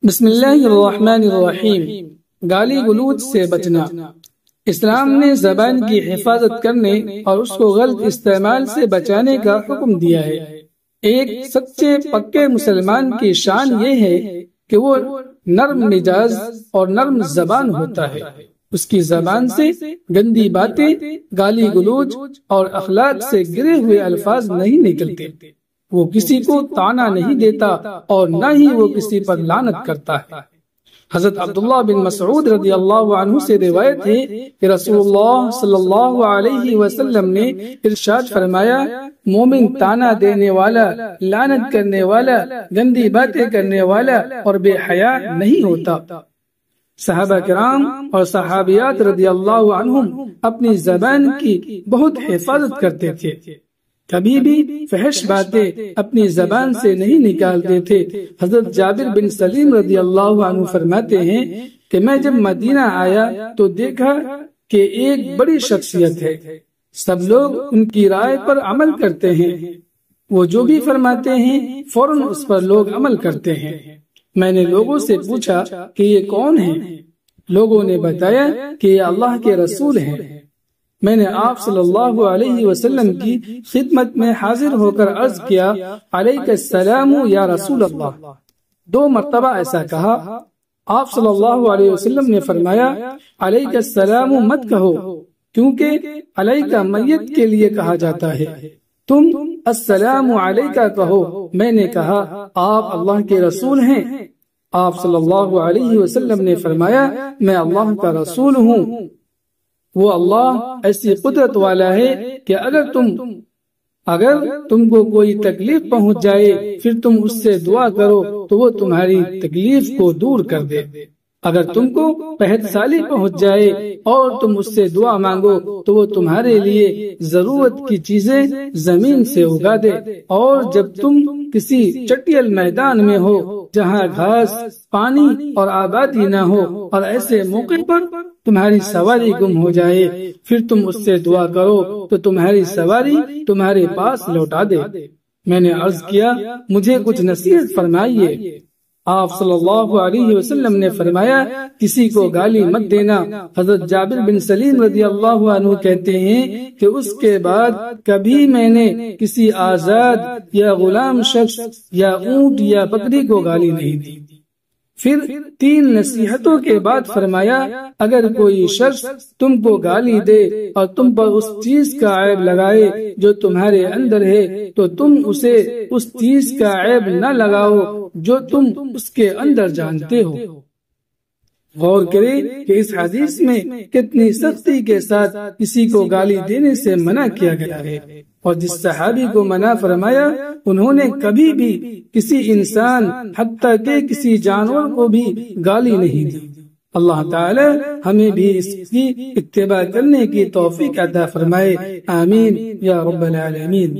بسم اللہ الرحمن الرحیم۔ گالی گلوچ سے بچنا۔ اسلام نے زبان کی حفاظت کرنے اور اس کو غلط استعمال سے بچانے کا حکم دیا ہے۔ ایک سچے پکے مسلمان کی شان یہ ہے کہ وہ نرم مزاج اور نرم زبان ہوتا ہے۔ اس کی زبان سے گندی باتیں، گالی گلوچ اور اخلاق سے گرے ہوئے الفاظ نہیں نکلتے۔ وہ کسی کو طعنہ نہیں دیتا اور نہ ہی وہ کسی پر لعنت کرتا ہے۔ حضرت عبداللہ بن مسعود رضی اللہ عنہ سے روایت ہے کہ رسول اللہ صلی اللہ علیہ وسلم نے ارشاد فرمایا، مومن طعنہ دینے والا، لعنت کرنے والا، گندی باتیں کرنے والا اور بے حیا نہیں ہوتا۔ صحابہ کرام اور صحابیات رضی اللہ عنہم اپنی زبان کی بہت حفاظت کرتے تھے۔ کبھی بھی فحش باتیں اپنی زبان سے نہیں نکالتے تھے۔ حضرت جابر بن سلیم رضی اللہ عنہ فرماتے ہیں کہ میں جب مدینہ آیا تو دیکھا کہ ایک بڑی شخصیت ہے، سب لوگ ان کی رائے پر عمل کرتے ہیں، وہ جو بھی فرماتے ہیں فوراً اس پر لوگ عمل کرتے ہیں۔ میں نے لوگوں سے پوچھا کہ یہ کون ہیں؟ لوگوں نے بتایا کہ یہ اللہ کے رسول ہیں۔ میں نے آپ صلی اللہ علیہ وسلم کی خدمت میں حاضر ہو کر عرض کیا، علیک السلام یا رسول اللہ۔ 2 مرتبہ ایسا کہا۔ آپ صلی اللہ علیہ وسلم نے فرمایا، علیک السلام مت کہو، کیونکہ علیک میت کے لیے کہا جاتا ہے، تم السلام علیکہ کہو۔ میں نے کہا، آپ اللہ کے رسول ہیں؟ آپ صلی اللہ علیہ وسلم نے فرمایا، میں اللہ کا رسول ہوں۔ وہ اللہ ایسی قدرت والا ہے کہ اگر تم کو کوئی تکلیف پہنچ جائے پھر تم اس سے دعا کرو تو وہ تمہاری تکلیف کو دور کر دے۔ اگر تم کو قحط سالی پہنچ جائے اور تم اس سے دعا مانگو تو وہ تمہارے لیے ضرورت کی چیزیں زمین سے اگا دے۔ اور جب تم کسی چٹیل میدان میں ہو جہاں گھاس، پانی اور آبادی نہ ہو اور ایسے موقع پر تمہاری سواری گم ہو جائے، پھر تم اس سے دعا کرو تو تمہاری سواری تمہارے پاس لوٹا دے۔ میں نے عرض کیا، مجھے کچھ نصیحت فرمائیے۔ آپ صلی اللہ علیہ وسلم نے فرمایا، کسی کو گالی مت دینا۔ حضرت جابر بن سلیم رضی اللہ عنہ کہتے ہیں کہ اس کے بعد کبھی میں نے کسی آزاد یا غلام شخص یا اونٹ یا بکری کو گالی نہیں دی۔ پھر 3 نصیحتوں کے بعد فرمایا، اگر کوئی شخص تم کو گالی دے اور تم پر اس چیز کا عیب لگائے جو تمہارے اندر ہے تو تم اسے اس چیز کا عیب نہ لگاؤ جو تم اس کے اندر جانتے ہو۔ غور کریں کہ اس حدیث میں کتنی سختی کے ساتھ کسی کو گالی دینے سے منع کیا گیا ہے، اور جس صحابی کو منع فرمایا انہوں نے کبھی بھی کسی انسان حتیٰ کہ کسی جانور کو بھی گالی نہیں دی۔ اللہ تعالی ہمیں بھی اس کی اتباع کرنے کی توفیق عطا فرمائے، آمین یا رب العالمین۔